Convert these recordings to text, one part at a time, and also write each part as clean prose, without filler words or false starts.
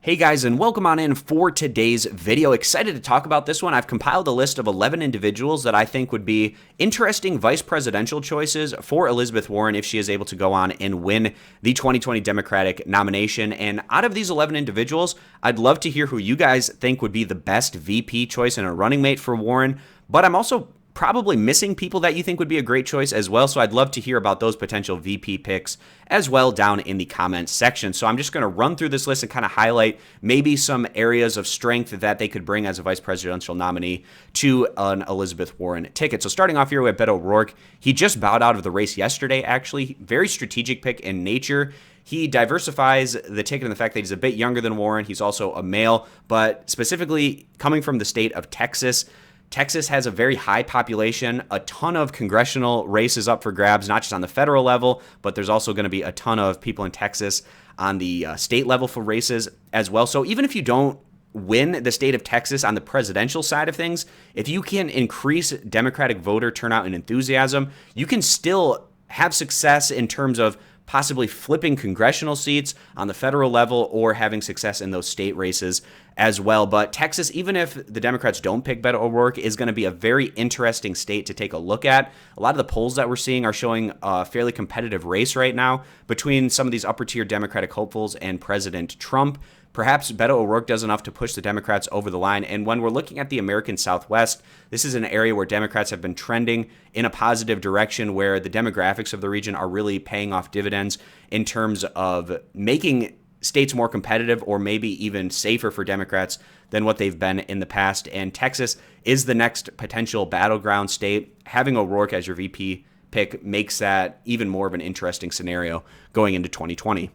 Hey guys, and welcome on in for today's video. Excited to talk about this one. I've compiled a list of 11 individuals that I think would be interesting vice presidential choices for Elizabeth Warren if she is able to go on and win the 2020 Democratic nomination. And out of these 11 individuals, I'd love to hear who you guys think would be the best VP choice and a running mate for Warren. But I'm also probably missing people that you think would be a great choice as well. So I'd love to hear about those potential VP picks as well down in the comments section. So I'm just going to run through this list and kind of highlight maybe some areas of strength that they could bring as a vice presidential nominee to an Elizabeth Warren ticket. So starting off here with Beto O'Rourke, he just bowed out of the race yesterday, actually. Very strategic pick in nature. He diversifies the ticket in the fact that he's a bit younger than Warren. He's also a male, but specifically coming from the state of Texas. Texas has a very high population, a ton of congressional races up for grabs, not just on the federal level, but there's also going to be a ton of people in Texas on the state level for races as well. So even if you don't win the state of Texas on the presidential side of things, if you can increase Democratic voter turnout and enthusiasm, you can still have success in terms of possibly flipping congressional seats on the federal level or having success in those state races as well. But Texas, even if the Democrats don't pick Beto O'Rourke, is going to be a very interesting state to take a look at. A lot of the polls that we're seeing are showing a fairly competitive race right now between some of these upper-tier Democratic hopefuls and President Trump. Perhaps Beto O'Rourke does enough to push the Democrats over the line. And when we're looking at the American Southwest, this is an area where Democrats have been trending in a positive direction, where the demographics of the region are really paying off dividends in terms of making states more competitive or maybe even safer for Democrats than what they've been in the past. And Texas is the next potential battleground state. Having O'Rourke as your VP pick makes that even more of an interesting scenario going into 2020.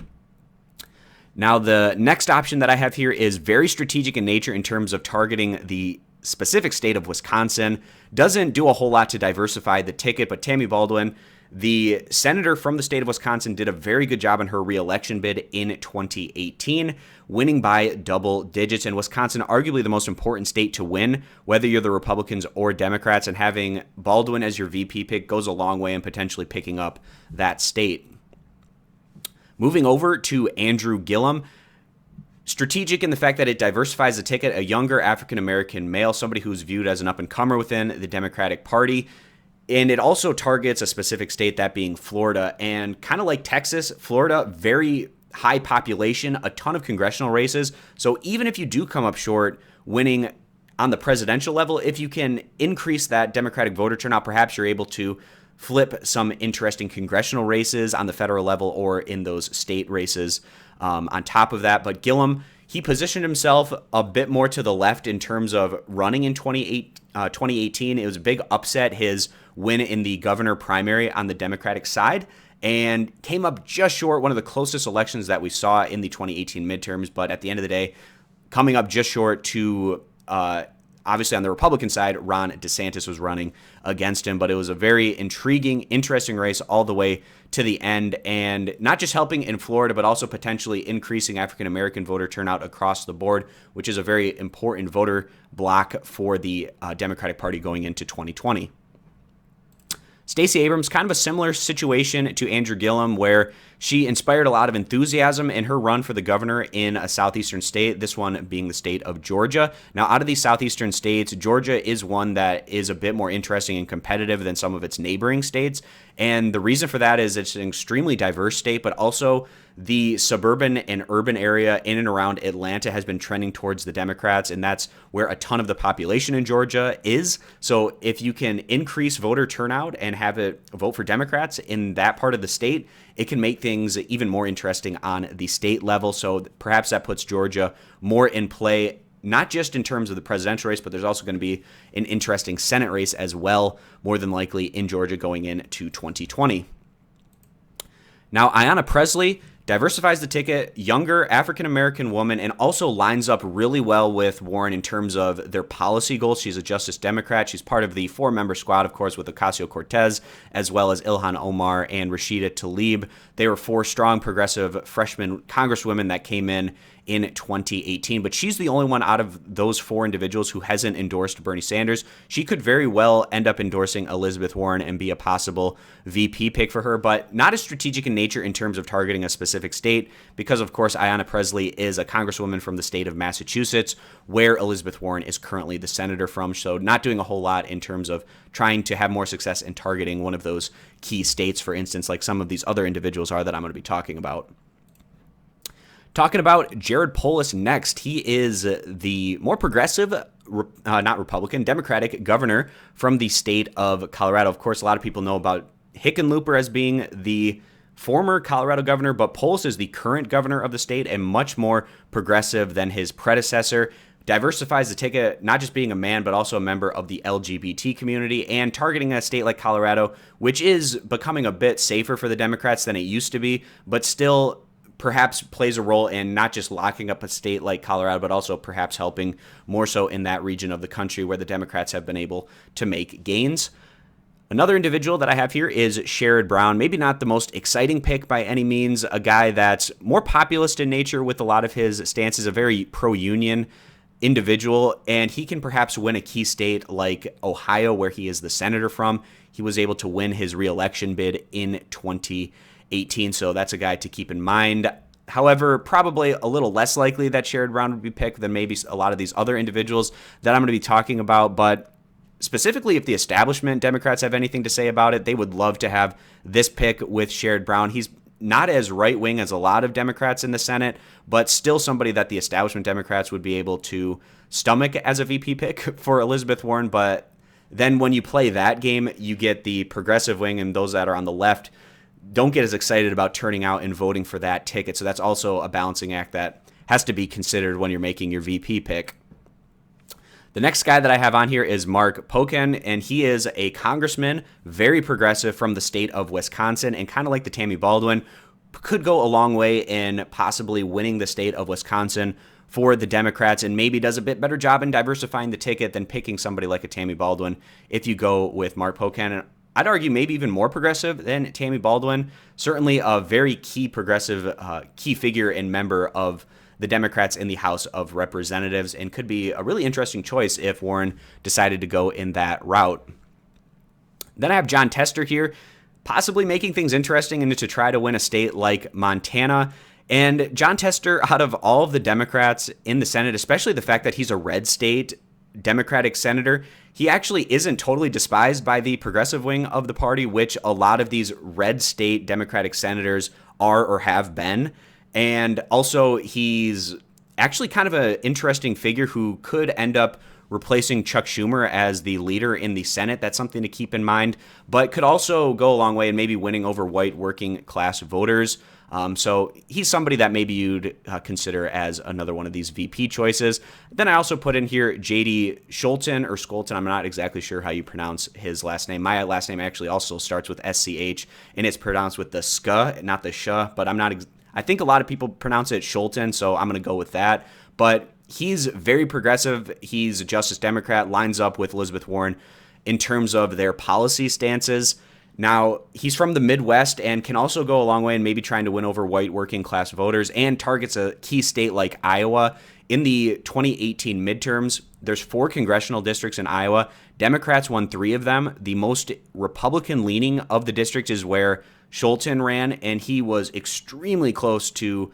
Now, the next option that I have here is very strategic in nature in terms of targeting the specific state of Wisconsin. Doesn't do a whole lot to diversify the ticket, but Tammy Baldwin, the senator from the state of Wisconsin, did a very good job in her re-election bid in 2018, winning by double digits. And Wisconsin, arguably the most important state to win, whether you're the Republicans or Democrats, and having Baldwin as your VP pick goes a long way in potentially picking up that state. Moving over to Andrew Gillum, strategic in the fact that it diversifies the ticket, a younger African-American male, somebody who's viewed as an up-and-comer within the Democratic Party. And it also targets a specific state, that being Florida. And kind of like Texas, Florida, very high population, a ton of congressional races. So even if you do come up short winning on the presidential level, if you can increase that Democratic voter turnout, perhaps you're able to flip some interesting congressional races on the federal level or in those state races on top of that. But Gillum, he positioned himself a bit more to the left in terms of running in 2018. It was a big upset, his win in the governor primary on the Democratic side, and came up just short, one of the closest elections that we saw in the 2018 midterms. But at the end of the day, coming up just short to obviously, on the Republican side, Ron DeSantis was running against him, but it was a very intriguing, interesting race all the way to the end, and not just helping in Florida, but also potentially increasing African-American voter turnout across the board, which is a very important voter block for the Democratic Party going into 2020. Stacey Abrams, kind of a similar situation to Andrew Gillum, where she inspired a lot of enthusiasm in her run for the governor in a southeastern state, this one being the state of Georgia. Now, out of these southeastern states, Georgia is one that is a bit more interesting and competitive than some of its neighboring states. And the reason for that is it's an extremely diverse state, but also the suburban and urban area in and around Atlanta has been trending towards the Democrats, and that's where a ton of the population in Georgia is. So if you can increase voter turnout and have it vote for Democrats in that part of the state, it can make things even more interesting on the state level. So perhaps that puts Georgia more in play, not just in terms of the presidential race, but there's also going to be an interesting Senate race as well, more than likely in Georgia going into 2020. Now, Ayanna Pressley diversifies the ticket, younger African-American woman, and also lines up really well with Warren in terms of their policy goals. She's a Justice Democrat. She's part of the four-member squad, of course, with Ocasio-Cortez, as well as Ilhan Omar and Rashida Tlaib. They were four strong progressive freshman congresswomen that came in in 2018. But she's the only one out of those 4 individuals who hasn't endorsed Bernie Sanders. She could very well end up endorsing Elizabeth Warren and be a possible VP pick for her, but not as strategic in nature in terms of targeting a specific state, because of course Ayanna Pressley is a congresswoman from the state of Massachusetts, where Elizabeth Warren is currently the senator from, so not doing a whole lot in terms of trying to have more success in targeting one of those key states, for instance, like some of these other individuals are that I'm going to be talking about. Talking about Jared Polis next. He is the more progressive, not Republican, Democratic governor from the state of Colorado. Of course, a lot of people know about Hickenlooper as being the former Colorado governor, but Polis is the current governor of the state and much more progressive than his predecessor. Diversifies the ticket, not just being a man, but also a member of the LGBT community, and targeting a state like Colorado, which is becoming a bit safer for the Democrats than it used to be, but still perhaps plays a role in not just locking up a state like Colorado, but also perhaps helping more so in that region of the country where the Democrats have been able to make gains. Another individual that I have here is Sherrod Brown. Maybe not the most exciting pick by any means, a guy that's more populist in nature with a lot of his stances, a very pro-union individual, and he can perhaps win a key state like Ohio, where he is the senator from. He was able to win his re-election bid in 2018, so that's a guy to keep in mind. However, probably a little less likely that Sherrod Brown would be picked than maybe a lot of these other individuals that I'm going to be talking about, but specifically if the establishment Democrats have anything to say about it, they would love to have this pick with Sherrod Brown. He's not as right-wing as a lot of Democrats in the Senate, but still somebody that the establishment Democrats would be able to stomach as a VP pick for Elizabeth Warren. But then when you play that game, you get the progressive wing, and those that are on the left don't get as excited about turning out and voting for that ticket. So that's also a balancing act that has to be considered when you're making your VP pick. The next guy that I have on here is Mark Pocan, and he is a congressman, very progressive from the state of Wisconsin, and kind of like the Tammy Baldwin, could go a long way in possibly winning the state of Wisconsin for the Democrats, and maybe does a bit better job in diversifying the ticket than picking somebody like a Tammy Baldwin if you go with Mark Pocan. And I'd argue maybe even more progressive than Tammy Baldwin. Certainly a very key progressive, key figure and member of the Democrats in the House of Representatives, and could be a really interesting choice if Warren decided to go in that route. Then I have Jon Tester here, possibly making things interesting and to try to win a state like Montana. And Jon Tester, out of all of the Democrats in the Senate, especially the fact that he's a red state Democratic senator, he actually isn't totally despised by the progressive wing of the party, which a lot of these red state Democratic senators are or have been. And also, he's actually kind of an interesting figure who could end up replacing Chuck Schumer as the leader in the Senate. That's something to keep in mind, but could also go a long way in maybe winning over white working class voters. So he's somebody that maybe you'd consider as another one of these VP choices. Then I also put in here J.D. Scholten or Scholten. I'm not exactly sure how you pronounce his last name. My last name actually also starts with SCH, and it's pronounced with the SK, not the sh, but I think a lot of people pronounce it Scholten, so I'm going to go with that. But he's very progressive. He's a Justice Democrat, lines up with Elizabeth Warren in terms of their policy stances. Now, he's from the Midwest and can also go a long way in maybe trying to win over white working class voters, and targets a key state like Iowa. In the 2018 midterms, there's 4 congressional districts in Iowa. Democrats won 3 of them. The most Republican-leaning of the districts is where Scholten ran, and he was extremely close to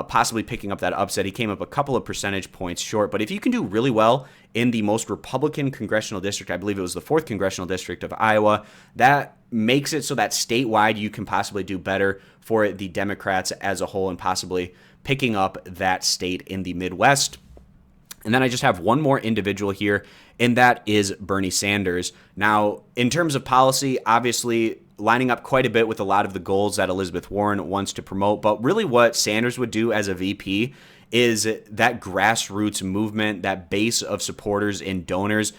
possibly picking up that upset. He came up a couple of percentage points short, but if you can do really well in the most Republican congressional district, I believe it was the 4th congressional district of Iowa, that makes it so that statewide you can possibly do better for the Democrats as a whole and possibly picking up that state in the Midwest. And then I just have one more individual here, and that is Bernie Sanders. Now, in terms of policy, obviously lining up quite a bit with a lot of the goals that Elizabeth Warren wants to promote, but really what Sanders would do as a VP is that grassroots movement, that base of supporters and donors.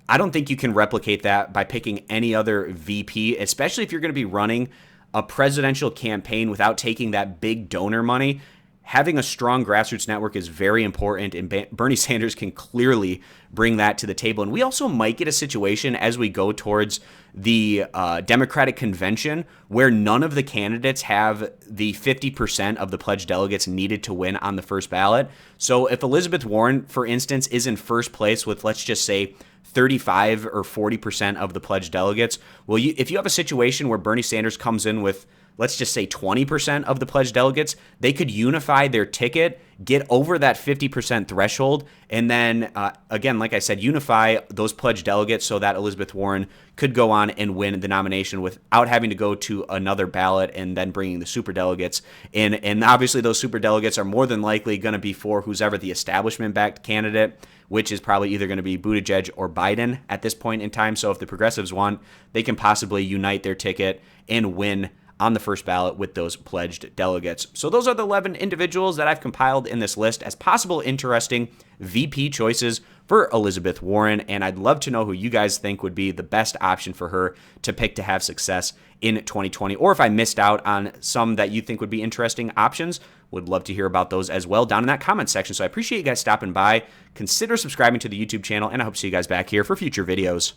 I don't think you can replicate that by picking any other VP, especially if you're going to be running a presidential campaign without taking that big donor money. having a strong grassroots network is very important, and Bernie Sanders can clearly bring that to the table. And we also might get a situation as we go towards the Democratic convention where none of the candidates have the 50% of the pledged delegates needed to win on the first ballot. So if Elizabeth Warren, for instance, is in first place with, let's just say, 35 or 40% of the pledged delegates, well, if you have a situation where Bernie Sanders comes in with, let's just say 20% of the pledged delegates, they could unify their ticket, get over that 50% threshold, and then, again, like I said, unify those pledged delegates so that Elizabeth Warren could go on and win the nomination without having to go to another ballot and then bringing the superdelegates in. And obviously those superdelegates are more than likely going to be for who's ever the establishment-backed candidate, which is probably either going to be Buttigieg or Biden at this point in time. So if the progressives want, they can possibly unite their ticket and win on the first ballot with those pledged delegates. So those are the 11 individuals that I've compiled in this list as possible interesting VP choices for Elizabeth Warren, and I'd love to know who you guys think would be the best option for her to pick to have success in 2020, or if I missed out on some that you think would be interesting options, would love to hear about those as well down in that comment section. So I appreciate you guys stopping by. Consider subscribing to the YouTube channel, and I hope to see you guys back here for future videos.